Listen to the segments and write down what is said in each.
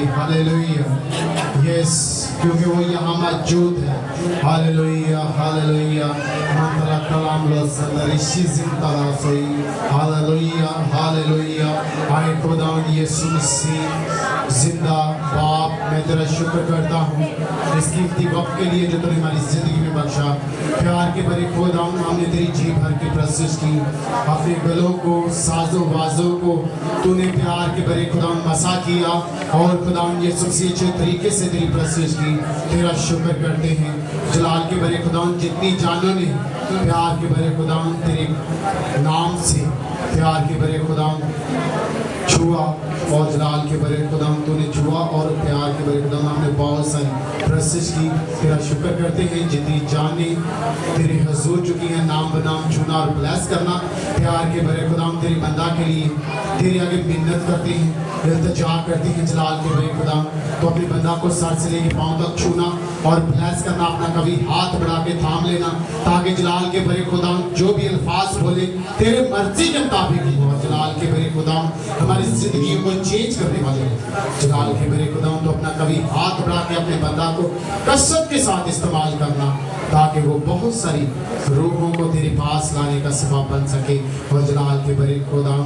Hallelujah, yes, क्योंकि वो यहाँ मौजूद है। हालेलुया, हालेलुया, मंत्रा कलाम लो सदरिशी जिंदा सही। हालेलुया, हालेलुया, आए खुदा यीशु मसीह जिंदा बाप, मैं तेरा शुक्र करता हूँ इस कीमती वक्त के लिए जो तूने हमारी जिंदगी में बख्शा। प्यार के बड़े खुदा हमने तेरी जी भर की प्रस्तुत की, अपने गलों को, साजों बाजों को तूने प्यार के बड़े खुदा मसा किया और खुदा यीशु मसीह अच्छे तरीके से तेरी प्रस्तुत की। तेरा शुक्र करते हैं जलाल के बड़े खुदा, जितनी जानों ने प्यार के बड़े खुदा तेरे नाम से प्यार के बड़े खुदा छुआ और जलाल के बड़े खुदा तूने छुआ और प्यार के बड़े खुदा हमने बहुत सारी प्रस्तुत की। तेरा शुक्र करते हैं जितनी जाने तेरे हजूर चुकी हैं, नाम बनाम छूना और ब्लेस करना। प्यार के बड़े खुदा तेरी बंदा के लिए तेरे आगे मिन्नत करते हैं, इल्तिजा करते हैं जलाल के बड़े खुदा, तो अपने बंदा को सर से लेके पाँव तक छूना और ब्लेस करना। अपना कभी हाथ बढ़ा के थाम लेना ताकि जलाल के बड़े खुदा जो भी अल्फाज बोले तेरे मर्जी के मुताबिक ही हो। जलाल के बड़े खुदा हमारी जिंदगी को चेंज करने वाले हैं। जलाल के बड़े खुदा तो अपना कभी हाथ बढ़ा के अपने बंदा को कसरत के साथ इस्तेमाल करना ताकि वो बहुत सारी रूहों को तेरे पास लाने का सबब बन सके। और जलाल के बड़े खुदा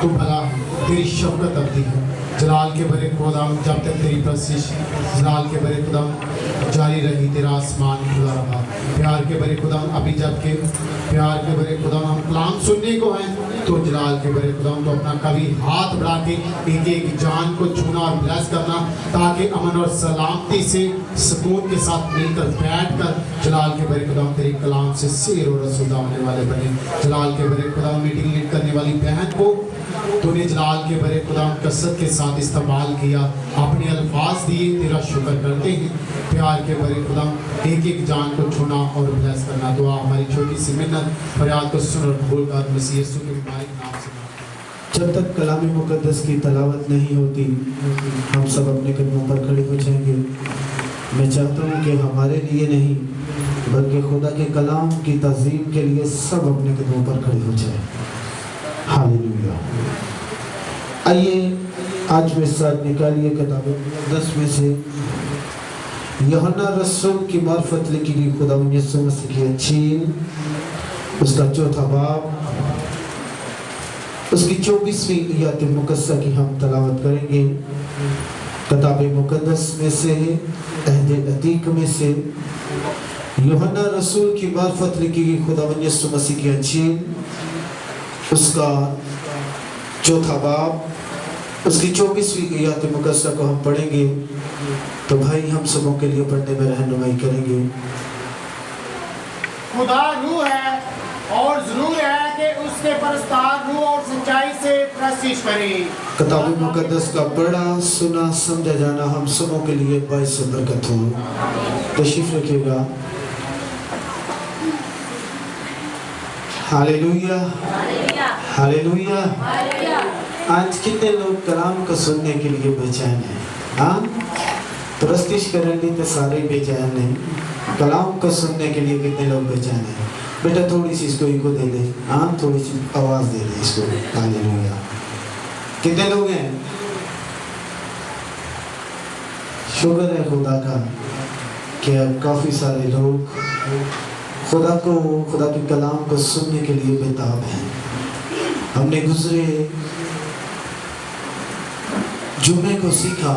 तू भला तेरी शफ़क़त अबदी है। जलाल के बड़े खुदा जब तक तेरी प्रशिश जलाल के बड़े खुदा जारी रही, तेरा आसमान खुला रहा। प्यार के बड़े खुदा अभी जबकि प्यार के बड़े खुदा हम कलाम सुनने को हैं, तो जलाल के बड़े खुदा तो अपना कभी हाथ बढ़ा के एक एक जान को छूना और ब्लेस करना ताकि अमन और सलामती से सुकून के साथ मिलकर बैठ कर जलाल के बड़े खुदा तेरे कलाम से शेर और रसूल होने वाले बने। जलाल के बड़े खुदा मीटिंग लीड करने वाली बहन को तूने जलाल के बड़े खुदा कसरत के साथ इस्तेमाल किया, अपने अल्फाज दिए, तेरा शुक्र करते हैं। प्यार के बड़े खुदा एक एक जान को छूना और ब्लेस करना। दुआ हमारी छोटी सी मिन्नत फरियाद को सुन और कबूल कर मसीह यीशु के मुबारक नाम से। जब तक कलाम मुक़द्दस की तलावत नहीं होती हम सब अपने कदमों पर खड़े हो जाएंगे। मैं चाहता हूँ कि हमारे लिए नहीं बल्कि खुदा के कलाम की तज़ीम के लिए सब अपने कदमों पर खड़े हो जाए। हालेलुया। आइए आज मेरे साथ निकालिए किताब मुक़द्दस में से यूहन्ना रसूल की मार्फत लिखी गई खुदा यीशु मसीह की इंजील, उसका 4था बाब, उसकी 24वीं आयत मुक़द्दसा की हम तलावत करेंगे। किताब मुक़द्दस में से अहद अतीक में से यूहन्ना रसूल की मार्फत लिखी गई खुदा यीशु मसीह की इंजील, उसका 4था बाब, उसकी 24वीं आयत मुक़द्दसा को हम पढ़ेंगे। तो भाई हम सबों के लिए पढ़ने में रहनुमाई करेंगे। खुदा रूह है और जरूर है कि उसके परस्तार रूह और सच्चाई से प्रशिश करें। किताब मुक़द्दस का पढ़ा सुना समझा जाना हम सबों के लिए बाइस बरकत हो। तशरीफ रखिएगा। Hallelujah, hallelujah. आज कितने लोग कलाम को सुनने के लिए बेचैन हैं? हाँ, प्रस्तिश करेंगे तो सारे बेचैन नहीं, कलाम को सुनने के लिए कितने लोग बेचैन हैं? बेटा थोड़ी सी इसको इको दे दे, हाँ थोड़ी सी आवाज़ दे दे इसको। हालेलुया। कितने लोग हैं? शुक्र है खुदा का कि काफ़ी सारे लोग खुदा के कलाम को सुनने के लिए बेताब हैं। हमने गुजरे जुमे को सीखा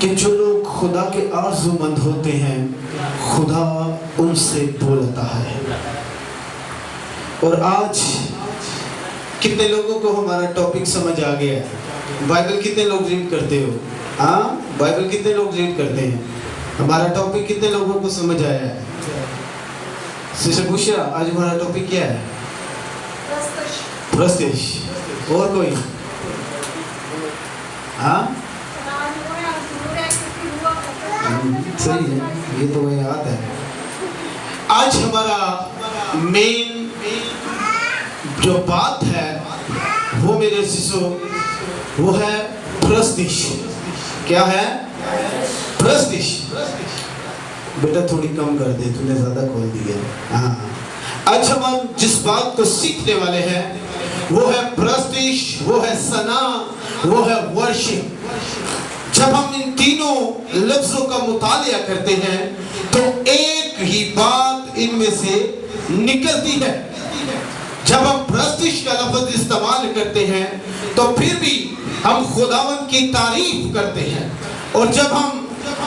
कि जो लोग खुदा के आरज़ूमंद होते हैं खुदा उनसे बोलता है। और आज कितने लोगों को हमारा टॉपिक समझ आ गया है? बाइबल कितने लोग रीड करते हो? हाँ, बाइबल कितने लोग रीड करते हैं? हमारा टॉपिक कितने लोगों को समझ आया है? सिस्टर बुशरा, आज हमारा टॉपिक क्या है? प्रस्तिश। और कोई? हाँ, सही है, ये तो वही याद है। आज हमारा मेन जो बात है वो मेरे शिशो वो है प्रस्तिश। क्या है? प्रस्तिश। बेटा थोड़ी कम कर दे, तूने ज्यादा खोल दिया। हाँ, आज हम जिस बात को सीखने वाले हैं वो है प्रस्तिश, वो है सना, वो है वर्शिप। जब हम इन तीनों लफ्जों का मुतालिया करते हैं तो एक ही बात इनमें से निकलती है। जब हम प्रस्तिश का लफ्ज इस्तेमाल करते हैं तो फिर भी हम खुदावन की तारीफ करते हैं, और जब हम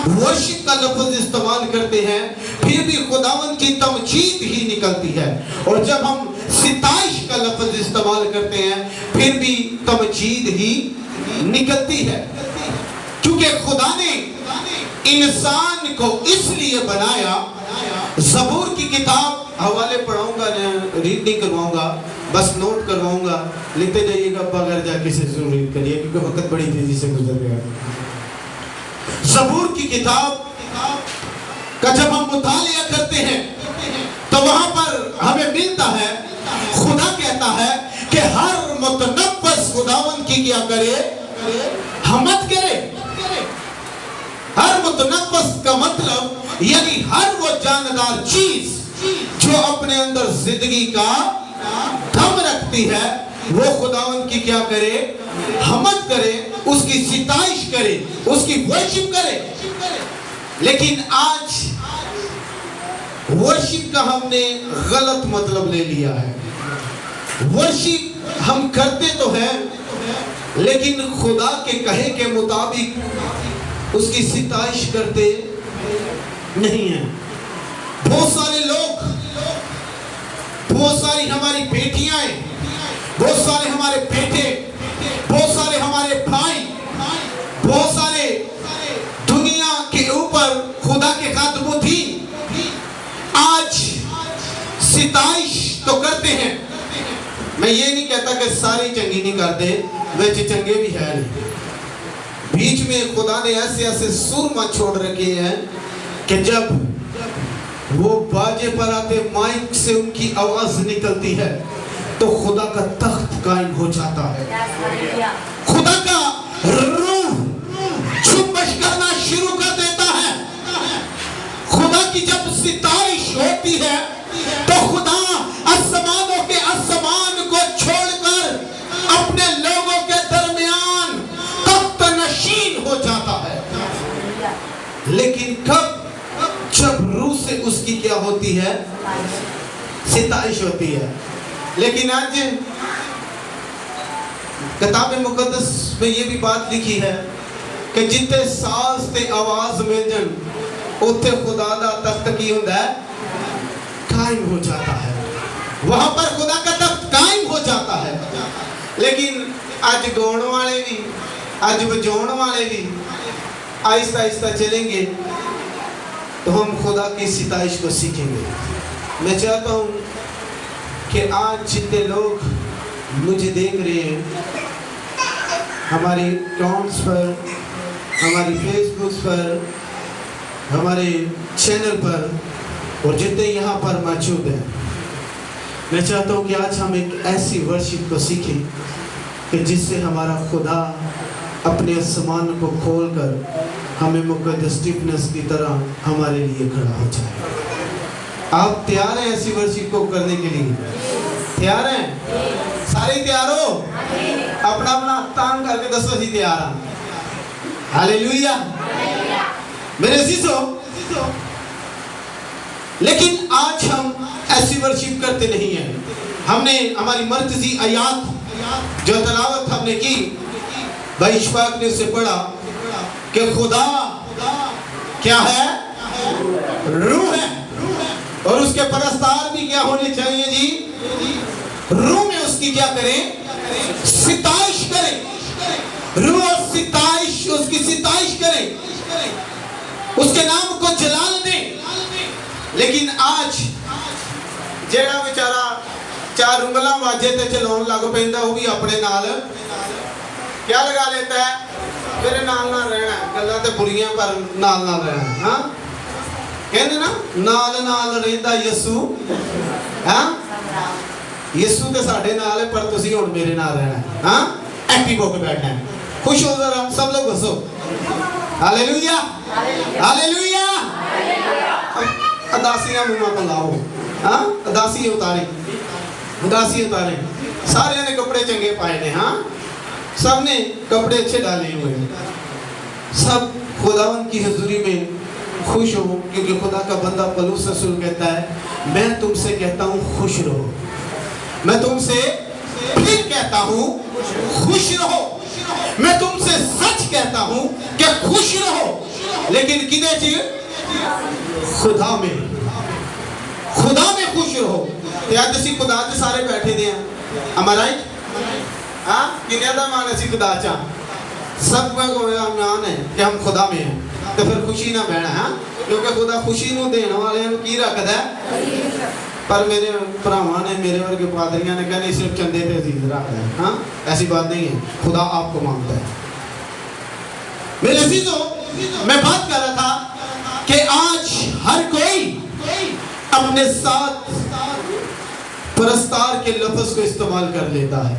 वर्शिप का लफ्ज इस्तेमाल करते हैं फिर भी खुदावन की तमजीद ही निकलती है, और जब हम सिताइश का लफ्ज इस्तेमाल करते हैं फिर भी तमजीद ही निकलती है। क्योंकि खुदा ने इंसान को इसलिए बनाया। ज़बूर की किताब हवाले पढ़ाऊंगा, रीड नहीं करवाऊंगा, बस नोट करवाऊंगा, लिखते जाइएगा, बगैर जाके से जरूर रीड करिए क्योंकि वक्त बड़ी तेजी से गुजर गया। ज़बूर की किताब का जब हम मुतालिया करते हैं तो वहां पर हमें मिलता है, खुदा कहता है कि हर मुतनफ्फस खुदावन की क्या करे, हमद करे। हर मुतनफ्फस का मतलब यानी हर वो जानदार चीज जो अपने अंदर जिंदगी का दम रखती है वो खुदावन की क्या करे, हमद करे, उसकी सिताइश करे, उसकी वर्शिप करे। लेकिन आज वर्शिप का हमने गलत मतलब ले लिया है। वर्शिप हम करते तो हैं लेकिन खुदा के कहे के मुताबिक उसकी सिताइश करते नहीं है। बहुत सारे लोग, बहुत सारी हमारी बेटियां, बहुत सारे हमारे बेटे, बहुत सारे हमारे भाई, बहुत सारे दुनिया के ऊपर खुदा के खातमुद्दीन आज सिताइश तो करते हैं। मैं ये नहीं कहता कि सारी चंगी नहीं करते, वैसे चंगे भी है नहीं। बीच में खुदा ने ऐसे ऐसे सुरमा छोड़ रखे हैं कि जब वो बाजे पर आते, माइक से उनकी आवाज निकलती है तो खुदा का तख्त कायम हो जाता है। खुदा का रूह जुम्बश करना शुरू कर देता है। खुदा की जब सितारिश होती है तो खुदा आसमानों के आसमान को छोड़कर अपने लोगों के दरमियान तख्त नशीन हो जाता है। लेकिन कब? जब रूह से उसकी क्या होती है, सिताइश होती है। लेकिन आज किताब मुकद्दस में ये भी बात लिखी है कि जितने साज ते आवाज मिल जन उथे खुदा दा तख्त की हुंदा है, कायम हो जाता है। वहां पर खुदा का तख्त कायम हो जाता है। लेकिन आज गाने वाले भी, आज बजाने वाले भी आहिस्ता आहिस्ता चलेंगे तो हम खुदा की सिताइश को सीखेंगे। मैं चाहता हूँ कि आज जितने लोग मुझे देख रहे हैं हमारे अकाउंट्स पर, हमारी फेसबुक पर, हमारे चैनल पर, और जितने यहाँ पर मौजूद हैं, मैं चाहता हूँ कि आज हम एक ऐसी वर्शिप को सीखें कि जिससे हमारा खुदा अपने आसमान को खोलकर हमें मुकद्दस स्टीफनस की तरह हमारे लिए खड़ा हो जाए। आप तैयार हैं ऐसी वर्शिप को करने के लिए? तैयार हैं? सारे तैयार हो? अपना अपना तान करके दसो जी तैयार हैं। हालेलुया। मेरे अजीजों, लेकिन आज हम ऐसी वर्शिप करते नहीं हैं। हमने हमारी मर्कजी आयात जो तलावत हमने की, भाई इशफाक ने उसे पढ़ा कि खुदा क्या है, रूह है, और उसके परस्तार भी क्या होने चाहिए जी, रूह में उसकी क्या करें, सिताइश करें। रूह और सिताइश, उसकी सिताइश करें, उसके नाम को जलाल दें। लेकिन आज जेड़ा बेचारा चार उंगला वाजे ते चलाउण लग पैंदा, वो भी अपने नाल क्या लगा लेता है, मेरे नाल नाल रहना, गल्लां ते बुरियां पर नाल नाल रहना। हाँ कहते ना, नाल नाल रहंदा यसू। हाँ यसू ते साडे नाल है, पर तुसीं हुण मेरे नाल रहना। हाँ एक्टिव होकर बैठना है। खुश हो जरा सब लोग हंसो। Hallelujah, hallelujah. अदासियां मुंह पर लाओ। हाँ अदासी उतारे, उदासी उतारे। सारे ने कपड़े चंगे पाए ने। हाँ सब ने कपड़े अच्छे डाले हुए हैं, सब खुदावन की हजूरी में खुश हो, क्योंकि खुदा का बंदा पौलुस रसूल कहता है मैं तुमसे कहता हूँ खुश रहो, मैं तुमसे फिर कहता हूँ खुश रहो, मैं तुमसे सच कहता हूँ कि खुश रहो, लेकिन किदे च खुदा में खुश रहो। ते अज असीं खुदा च सारे बैठे दे हैं, am I right? हाँ, किन्ने दा मान असीं खुदा च सब को मान है कि हम खुदा में हैं, तो फिर खुशी ना बहना है, क्योंकि खुदा खुशी नूं देण वालियां नूं की रखदा है। पर मेरे भरावां ने, मेरे वर्गे पादरियां ने कहने सिर्फ चंदे पे अजीज रखदा है। हाँ, ऐसी बात नहीं है, खुदा आपको मांगता है। मेरे अजीजों, मैं बात कर रहा था कि आज हर कोई अपने साथ परस्तार के लफ्ज को इस्तेमाल कर लेता है।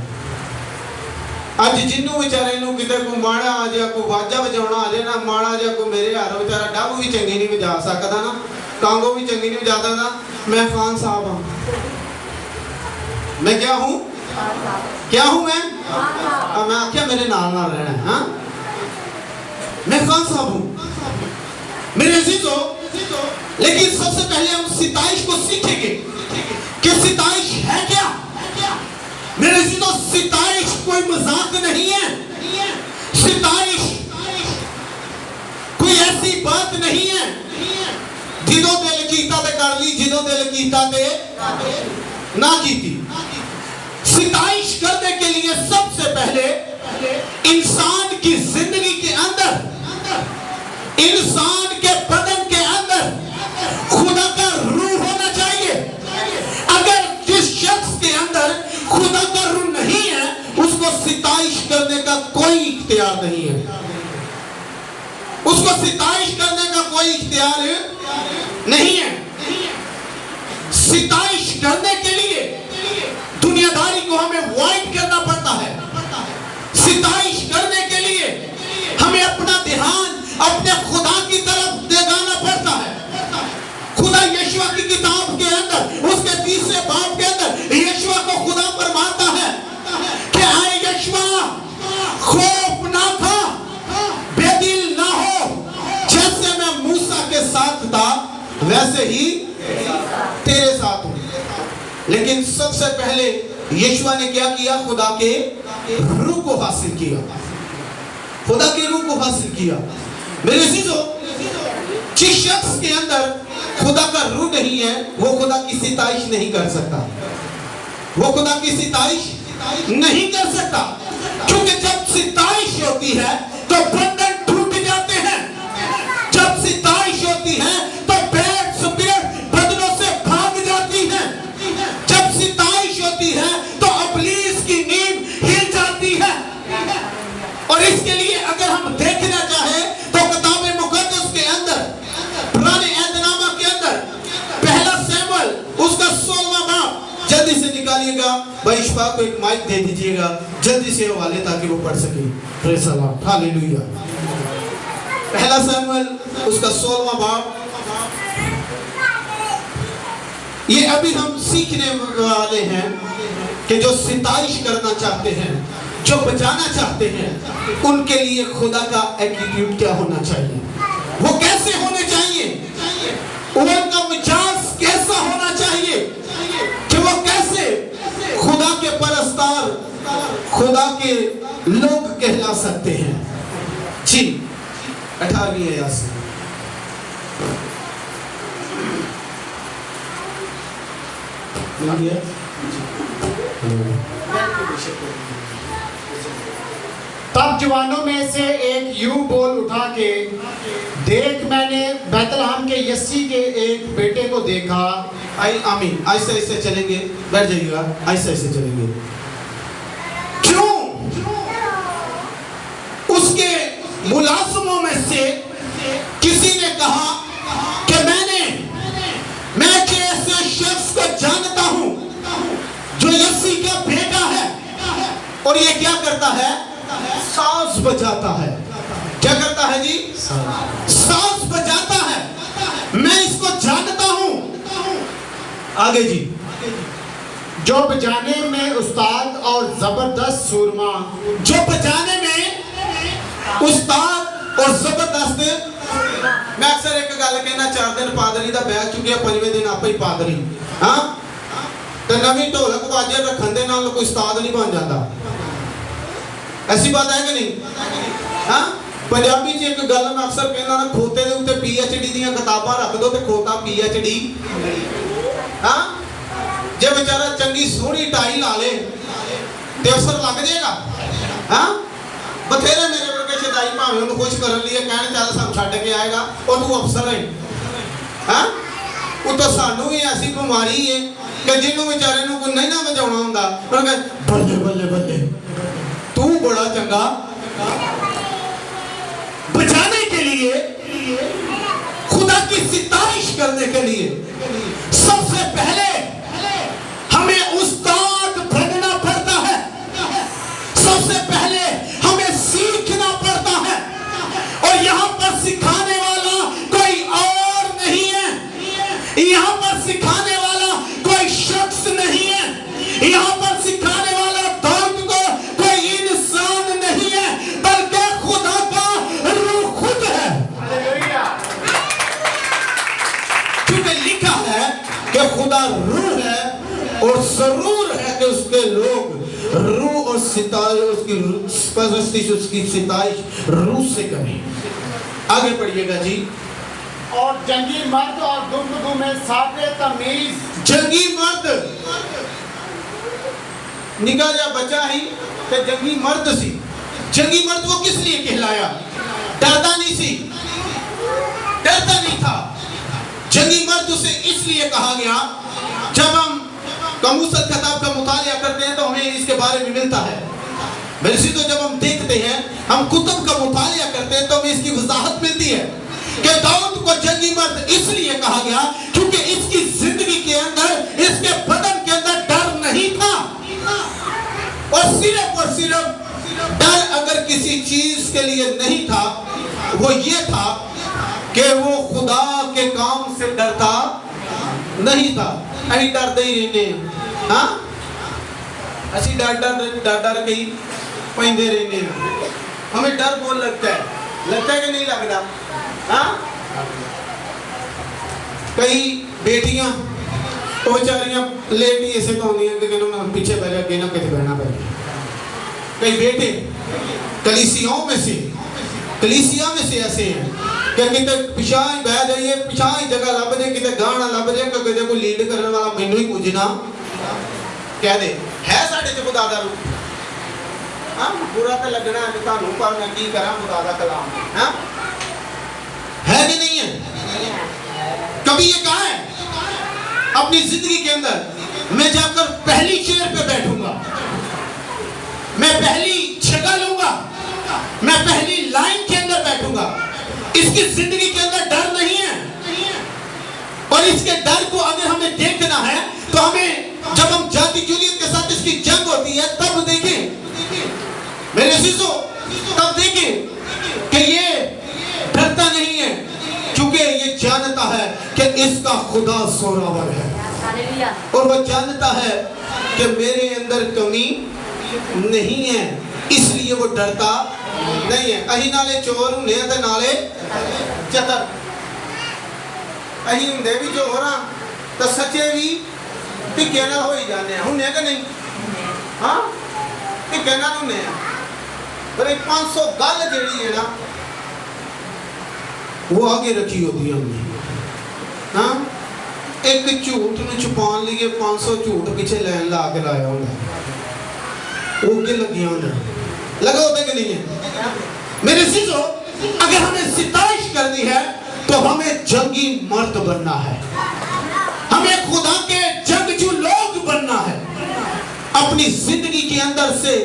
आज जिन्नू बेचारे नूं किते को माड़ा आ जाए, को वाजा बजाउणा आ जाए ना, माड़ा जा को मेरे हार बेचारा डब भी चंगी नहीं बजा सकदा ना, कांगो भी चंगी नहीं बजा सकदा। मैं खान साहब हूं, मैं क्या हूं? क्या हूं मैं? मैं आख्या मेरे नाल नाल रहना है। हाँ, मैं खान साहब हूं। मेरे अजीजों, लेकिन सबसे पहले हम सिताइश को सीखेंगे कि सिताइश है क्या। मेरे अजीजों, सिताइश कोई मजाक नहीं है, सिताइश कोई ऐसी बात नहीं है जिदों दिल कीता ते कर ली, जिदों दिल कीता ते ना कीती। सिताइश करने के लिए सबसे पहले इंसान की जिंदगी के अंदर, इंसान के बदन के अंदर खुदा का रूह होना चाहिए। अगर जिस शख्स के अंदर खुदा का रूह नहीं है, उसको सिताइश करने का कोई इख्तियार नहीं है, उसको सिताइश करने का कोई इख्तियार नहीं है। सिताइश करने के लिए दुनियादारी को हमें अवॉइड करना पड़ता है। सिताइश करने के लिए हमें अपना ध्यान अपने खुदा की तरफ देगाना पड़ता है। खुदा यीशु की किताब के अंदर उसके 30वें बाब के अंदर यीशु को खुदा फरमाता है कि आए यीशु, खौफ ना खा, बेदिल ना हो, जैसे मैं मूसा के साथ था वैसे ही तेरे साथ हूं। लेकिन सबसे पहले यीशु ने क्या किया? खुदा के रूह को हासिल किया, खुदा के रूह को हासिल किया। मेरे अजीजों, जिस शख्स के अंदर खुदा का रूह नहीं है, वो खुदा की सिताइश नहीं कर सकता, वो खुदा की सिताइश नहीं कर सकता, क्योंकि जब सिताइश होती है तो बंधन टूट जाते हैं। जब सिताइश होती है तो बैड स्पिरिट बदनों से भाग जाती है। जब सिताइश होती है तो इब्लीस की नींद हिल जाती है। और इसके लिए अगर हम देखना चाहें तो किताब मुकद्दस के अंदर, पुराने एहदनामा के अंदर, पहला शमूएल उसका 16वां बाब, जल्दी से निकालिएगा भाई, इशफाक को एक माइक दे दीजिएगा जल्दी से हवाले, ताकि वो पढ़ सके। Praise the Lord, hallelujah. पहला शमूएल उसका 16वां बाब, ये अभी हम सीखने वाले हैं कि जो सिताइश करना चाहते हैं, जो बचाना चाहते हैं, उनके लिए खुदा का एटीट्यूड क्या होना चाहिए, वो कैसे होने चाहिए, उनका मिजाज कैसा होना चाहिए, कि वो कैसे खुदा के परस्तार, खुदा के लोग कहला सकते हैं। जी 18वीं आयत से तब जवानों में से एक यूं बोल उठा के, देख मैंने बैतलहम के यस्सी के एक बेटे को देखा। आमीन, ऐसे ऐसे चलेंगे, बैठ जाइएगा, ऐसे ऐसे चलेंगे। क्यों? उसके मुलाजिमों में से किसी ने कहा कि मैं ऐसे शख्स को जानता हूं जो यस्सी का बेटा है, और ये क्या करता है? साज बजाता है। क्या करता है जी? साज बजाता है। मैं इसको जानता हूं। आगे जी, जो बजाने में उस्ताद और जबरदस्त सूरमा, जो बजाने में उस्ताद और जबरदस्त। मैं अक्सर एक गल कहना, 4 दिन पादरी का बैठ चुके, 5वें दिन आप ही पादरी। हाँ, तो नवी ढोलक वाजे रखन दे नाल कोई उस्ताद नहीं बन जाता। ऐसी बात है कि नहीं? हाँ, पंजाबी च एक गल मैं अक्सर कहना ना, खोते दे उत्ते PhD ਦੀਆਂ किताबां रख दो ते खोता PhD। हाँ, जे बेचारा चंगी सोहनी टाई ला ले ते अफसर लग जाएगा। हाँ, बथेरे मेरे वर्गे शदाई भावें उन्हें खुश करने लिए कहने चल सानू छड्ड के आएगा और तू अफसर है। हाँ, उतो सानू भी ऐसी बीमारी है कि जिन्हों बेचारे नूं कोई नहीं ना बजाउणा हुंदा, उन्हें कहे बल्ले बल्ले बल्ले तू बड़ा चंगा। बचाने के लिए, खुदा की सितारिश करने के लिए सबसे पहले हमें उस्ताद बनना पड़ता है। सबसे पहले हमें सीखना पड़ता है, और यहाँ पर सिखाने वाला कोई और नहीं है। यहाँ पर सिखाने वाला कोई शख्स नहीं है। यहाँ पर सिखाने वाला दौलत को कोई इंसान नहीं है, बल्कि खुदा का रूह खुद है। क्योंकि लिखा है कि खुदा रूह है, और जरूर है कि उसके लोग रूह और सितारे, उसकी परस्तिश, उसकी सिताइश रूह से करें। आगे पढ़िएगा जी। और जंगी मर्द और गुफ्तगू में साबे तमीज। जंगी मर्द, निकाह जा बच्चा ही ते जंगी मर्द सी। जंगी मर्द वो किस लिए कहलाया? डरता नहीं सी, डरता नहीं था। जंगी मर्द उसे इसलिए कहा गया, जब हम कमूसत किताब का मुतालिया करते हैं तो हमें इसके बारे में मिलता है। वैसे तो जब हम देखते हैं, हम कुतुब का मुतालिया करते हैं तो हमें इसकी वजाहत मिलती है कि दाऊद को जंगी मर्द इसलिए कहा गया क्योंकि इसकी जिंदगी के अंदर, इसके बदन के अंदर डर नहीं था। और सिर्फ डर अगर किसी चीज के लिए नहीं था, वो ये था कि वो खुदा के काम से डरता नहीं था। अभी डरते ही रहते हैं। हाँ, असी डर के ही पैंदे रहते हैं। हमें डर बहुत लगता है कि नहीं लगता? हाँ, कई बेटियां तो बेचारियां लेट ही ऐसे पाਉਂਦੀਆਂ कि मैं पीछे बैठ के ना कितने बहना पड़े। कई बेटे कलीसिया में से ऐसे हैं कि कितने पिछा ही बह जाइए, पिछा ही जगह लभ जाए, कितने गाना लभ जाए, कितने कोई लीड करने वाला मैनू ही कुछ ना कह दे। है साढ़े च खुदा दा रूह। हाँ, बुरा तो लगना है तुहानू, पर मैं की करा खुदा दा कलाम। हाँ, है कि नहीं है? कभी ये कहा है अपनी जिंदगी के अंदर, मैं जाकर पहली चेयर पे बैठूंगा, मैं पहली जगह लूंगा, मैं पहली लाइन के अंदर बैठूंगा। इसकी जिंदगी के अंदर डर नहीं है। और इसके डर को अगर हमें देखना है तो हमें, जब हम जाति जूलियत के साथ इसकी जंग होती है तब देखें मेरे अजीजों, तब देखें कि ये डरता नहीं है, क्योंकि ये जानता है कि इसका खुदा जोरावर है, और वो जानता है कि मेरे अंदर कमी नहीं है, इसलिए वो डरता नहीं है। अही नाले चोर होंगे ते नाले चतर, अही होंगे भी चोर हाँ तो सच्चे भी टिक्के नाल हो ही जाने होंगे कि नहीं? हाँ, टिक्के नाल होंगे। पर 500 गल जिहड़ी है ना वो आगे रखी होती है हमने। हाँ, एक झूठ नूं छुपाने लिए 500 झूठ पीछे लैन ला के लाया होंगे, वो के लगे होंगे, लगा होता कि नहीं है? मेरे चीजों, अगर हमें सितारिश करनी है तो हमें जंगी मर्द बनना है, हमें खुदा के जंगजू लोग बनना है। अपनी जिंदगी के अंदर से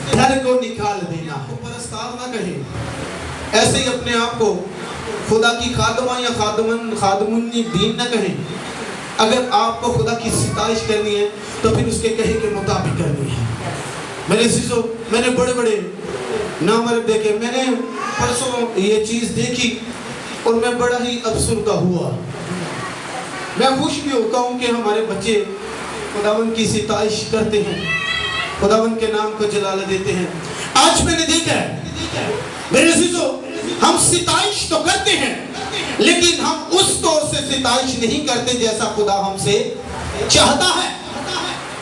डर को निकाल देना है। परस्तार ना कहें, ऐसे ही अपने आप को खुदा की खादमा या खादमुन दीन न कहें। अगर आपको खुदा की सितारिश करनी है तो फिर उसके कहे के मुताबिक करनी है। मेरे चीजों, मैंने बड़े बड़े नामर्द देखे। मैंने परसों ये चीज़ देखी और मैं बड़ा ही अफसरदा हुआ। मैं खुश भी होता हूँ कि हमारे बच्चे खुदावन की सिताइश करते हैं, खुदावन के नाम को जलाल देते हैं। आज मैंने देखा है मेरे अजीजों, हम सिताइश तो करते हैं लेकिन हम उस तौर से सिताइश नहीं करते जैसा खुदा हमसे चाहता है।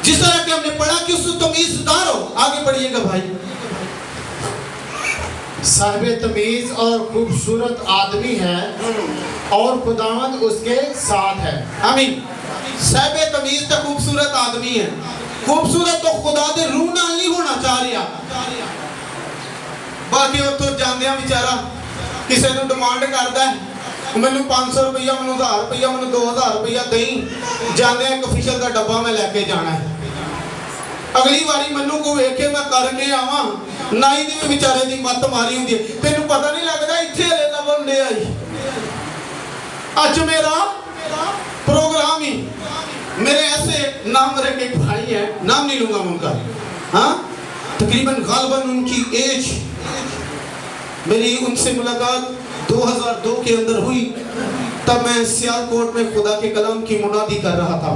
जिस तरह के हमने पढ़ा कि उसको तमीज़दार हो। आगे बढ़िएगा भाई। साहिब तमीज और खूबसूरत आदमी है और खुदावंद उसके साथ है। आमीन। साहिब तमीज तो खूबसूरत आदमी है, खूबसूरत तो खुदा दे रूह नाल नहीं होना चाह रहा। बाकी उत्तों जांदे बेचारा किसी को डिमांड करता है, मैनू 500 रुपया, मैनू 1000 रुपया, मैनू 2000 रुपया दई, जाने एक ऑफिशियल का डब्बा मैं लैके जाना है। अगली बारी मैनू को वेखे मैं करके आवा, नाई दी बेचारे दी मत मारी होंदी है, तेनू पता नहीं लगता इत्थे हले ना बंदे आई। अज मेरा प्रोग्राम ही मेरे ऐसे नाम रखे एक भाई है, नाम नहीं लूंगा उनका, हाँ तकरीबन गालबन उनकी एज, मेरी उनसे मुलाकात 2002 के अंदर हुई। तब मैं सियालकोट में खुदा के कलाम की मुनादी कर रहा था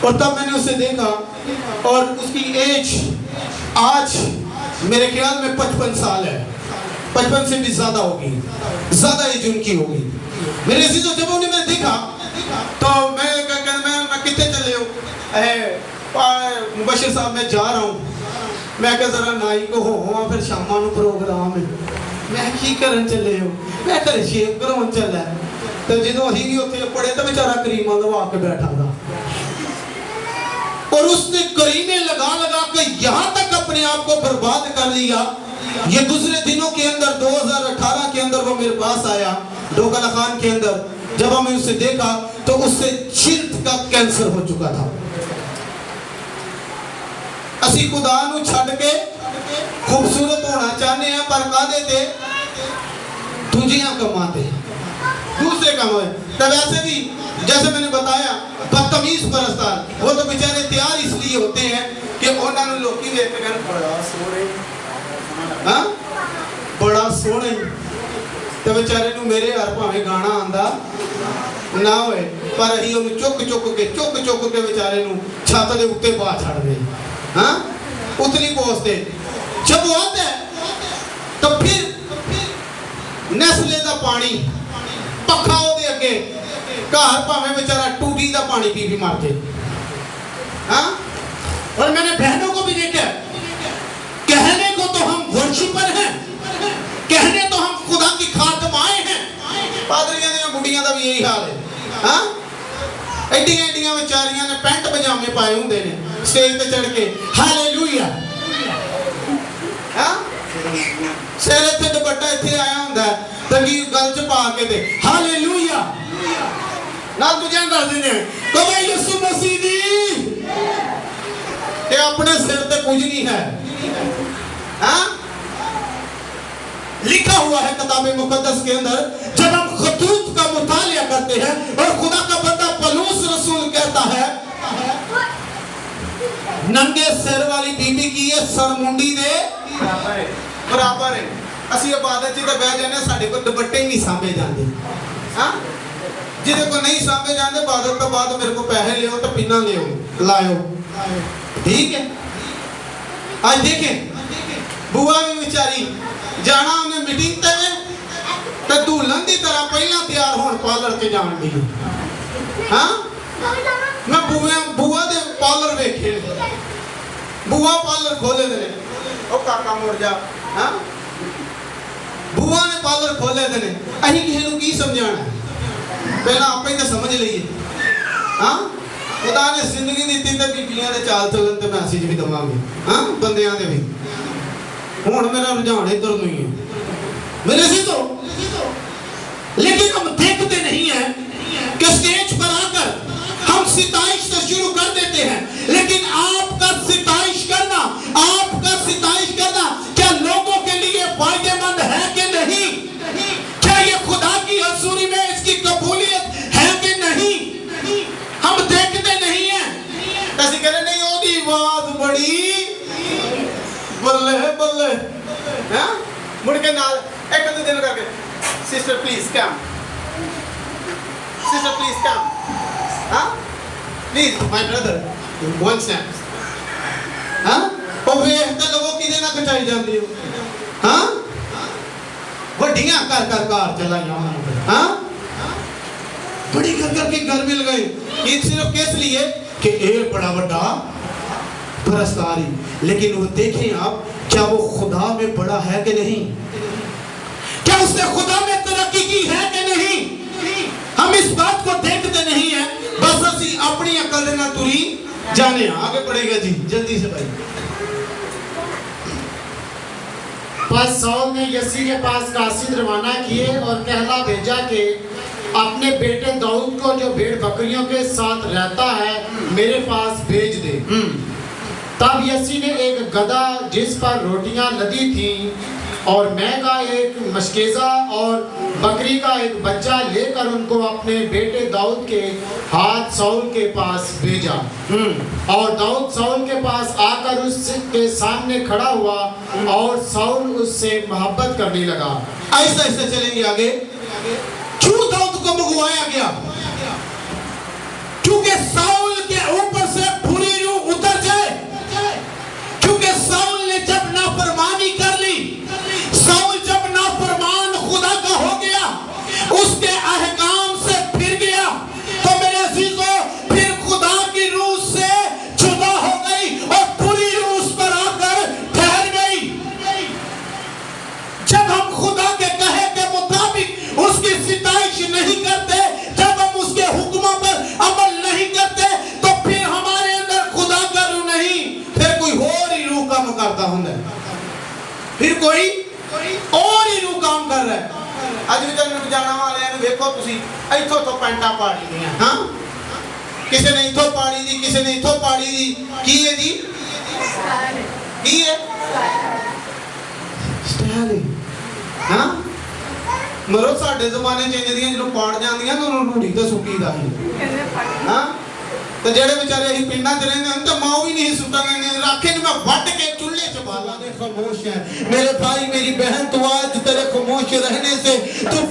और तब मैंने उसे देखा और उसकी एज आज मेरे ख्याल में 55 साल है, 55 से भी ज्यादा होगी, ज्यादा एज उनकी होगी। मेरे अजीजों, जब उन्हें मैं देखा तो मैं कितने चले हो? मुबशिर साहब मैं जा रहा हूँ। मैं कहा जरा नाई को हो फिर शामा ਨੂੰ प्रोग्राम है। मैं की करन चले हो? मैं घर शेव कराउन चला। तो ਜਦੋਂ ਅਸੀਂ ਵੀ ਉੱਥੇ ਪੜੇ ਤਾਂ बेचारा करीमा लगा के बैठा था और उसने करीने लगा लगा के यहाँ तक अपने आप को बर्बाद कर लिया। ये गुजरे दिनों के अंदर 2018 के अंदर वो मेरे पास आया, डोकला खान के अंदर। जब हमने उसे देखा तो उससे जिल्द का कैंसर हो चुका था। असी खुदा नू छड़ के खूबसूरत होना चाहते हैं पर कादे ते दूजियां कमाते दूसरे काम है। तो वैसे भी जैसे मैंने बताया बदतमीज परस्तार वो तो बेचारे तैयार इसलिए होते हैं कि उन्होंने लोग देख के बड़ा सोहने, हाँ बड़ा सोहने, तो बेचारे नू मेरे घर भावें गाना आंदा ना होए पर अही उन्हें चुक चुक के बेचारे नू छत दे उत्ते पा छड़ दे, हाँ उतनी पहुंचते। जब वो आता है तो फिर नस्ले का पानी पखा ओदे अगे घर भावें बेचारा टूटी का पानी पी मारते, हाँ। और मैंने बहनों को भी देखा, कहने को तो हम वर्शिपर हैं, कहने तो हम खुदा की खादमाएं हैं, पादरियां दी बुढ़ियां दा भी यही हाल है, हाँ। एडियां एडियां बेचारियां ने पैंट पजामे पाए होंदे ने स्टेज पे चढ़ के हालेलुया, हाँ सिर इत्थे दुपट्टा इत्थे आया हुंदा है तंगी गल च पा के ते हालेलुया ना तुझे दस दिने तो भाई यीशु मसीह दी ये अपने सिर पे कुछ नहीं है, हाँ। लिखा हुआ है किताब मुकद्दस के अंदर, जब हम खतूत का मुतालिया करते हैं और खुदा का बंदा पलूस रसूल कहता है नंगे सिर वाली बीबी की ये सरमुंडी दे बराबर है। असी इबादत च बह जाने साडे को दुपट्टे ही नहीं सामे जाते, हाँ। जिदे को नहीं सामे जाते इबादत तो बाद मेरे को पैसे लियो तो पिना लियो लायो, ठीक है। आज देखें बुआ भी बेचारी जाना उन्हें मीटिंग ते तो दुल्हन की तरह पहला तैयार होने पार्लर के जान दी, हाँ। मैं बुआ दे पार्लर वेखे, बुआ पार्लर खोले दे ओ काका मुड़ जा, हाँ। बुआ ने पार्लर खोले दे अही किसी को की समझाना, पहला आप ही तो समझ लीए, हाँ। खुदा ने जिंदगी दी तो बीबियां दे चाल चलन ते मैसेज भी दवांगे, हाँ बंदियां दे भी। हुण मेरा रुझान इधर नहीं है मेरे से तो, लेकिन हम देखते नहीं है कि स्टेज पर आकर हम सिताइश से शुरू कर देते हैं, लेकिन आपका सिताइश करना क्या लोगों के लिए फायदेमंद है कि नहीं? क्या ये खुदा की हजूरी में इसकी कबूलियत है कि नहीं? हम देखते नहीं है। ऐसे कह रहे नहीं ओदी आवाज बड़ी बल्ले बल्ले, हाँ मुड़ के नाल एक दो दिन करके सिस्टर प्लीज कम, हाँ Please, my brother, one step. हाँ? ਉਹ ਵੇਖ ਤਾਂ ਲਵੋ ਕਿਹਦੇ ਨਾਲ ਕਚਾਈ ਜਾਂਦੀ ਹੋ ਹਾਂ ਵੱਡੀਆਂ ਕਰ चलाइया हाँ बड़ी कर के घर में लगाई ये सिर्फ किस लिए कि ये बड़ा बड़ा परस्तारी लेकिन वो देखें आप क्या वो खुदा में बड़ा है कि नहीं क्या उसने खुदा में तरक्की की है कि नहीं हम इस बात को देखते नहीं है बस असी अपनी अकल ना तुरी जाने आगे बढ़ेगा जी जल्दी से भाई बस साउल ने यसी के पास कासिद रवाना किए और कहला भेजा कि अपने बेटे दाऊद को जो भेड़ बकरियों के साथ रहता है मेरे पास भेज दे। तब यसी ने एक गधा जिस पर रोटियां लदी थीं और मैं का एक मशकेजा और बकरी का एक बच्चा लेकर उनको अपने बेटे दाऊद के हाथ साउल के पास भेजा। और दाऊद साउल के पास आकर उसके सामने खड़ा हुआ और साउल उससे मोहब्बत करने लगा। ऐसा ऐसा चलेंगे आगे क्यों दाऊद को मंगवाया गया क्योंकि साउल के ऊपर से बुरी रूह उतर जाए क्योंकि साउल ने जब नाफरमानी कर ली साउल जब नाफरमान खुदा का हो गया उसके अहकाम से फिर गया तो मेरे अजीजों फिर खुदा की रूह से जुदा हो गई और बुरी रूह उस पर आकर ठहर गई। जब हम खुदा के कहे के मुताबिक उसकी सिताइश नहीं करते जब हम उसके हुक्मों पर अमल नहीं करते तो फिर हमारे अंदर खुदा का रूह नहीं फिर कोई और ही रूह काम करता होता फिर कोई और ही रूह काम कर रहा है। ਅੱਜ ਵੀ ਤੁਹਾਨੂੰ ਜਾਣਾ ਵਾਲਿਆਂ ਨੂੰ ਵੇਖੋ ਤੁਸੀਂ ਇੱਥੋਂ ਤੋਂ ਪੈਂਟਾਂ ਪਾੜੀ ਦੀਆਂ ਹਾਂ ਕਿਸੇ ਨੇ ਇੱਥੋਂ ਪਾੜੀ ਦੀ ਕਿਸੇ ਨੇ ਇੱਥੋਂ ਪਾੜੀ ਦੀ ਕੀ ਹੈ ਜੀ ਕੀ ਹੈ ਸਟਾਈਲ ਹਾਂ ਮਰੋ ਸਾਡੇ ਜ਼ਮਾਨੇ ਚ ਇੰਨੇ ਦੀਆਂ ਜਦੋਂ ਪਾੜ ਜਾਂਦੀਆਂ ਤਾਂ ਉਹਨੂੰ ਢੂੜੀ ਤੇ ਸੁੱਕੀਦਾ ਸੀ ਹਾਂ ਤੇ ਜਿਹੜੇ ਵਿਚਾਰੇ ਅਸੀਂ ਪਿੰਡਾਂ 'ਚ ਰਹਿੰਦੇ ਹਨ ਤਾਂ ਮਾਂ ਵੀ ਨਹੀਂ ਸੁੱਟਣ ਦਿੰਦੇ ਰਾਖੇ ਨੂੰ ਮੈਂ ਵੱਢ ਕੇ चूल्हे से बाला दे खामोश है मेरे भाई मेरी बहन तो आज तेरे खामोश रहने से तू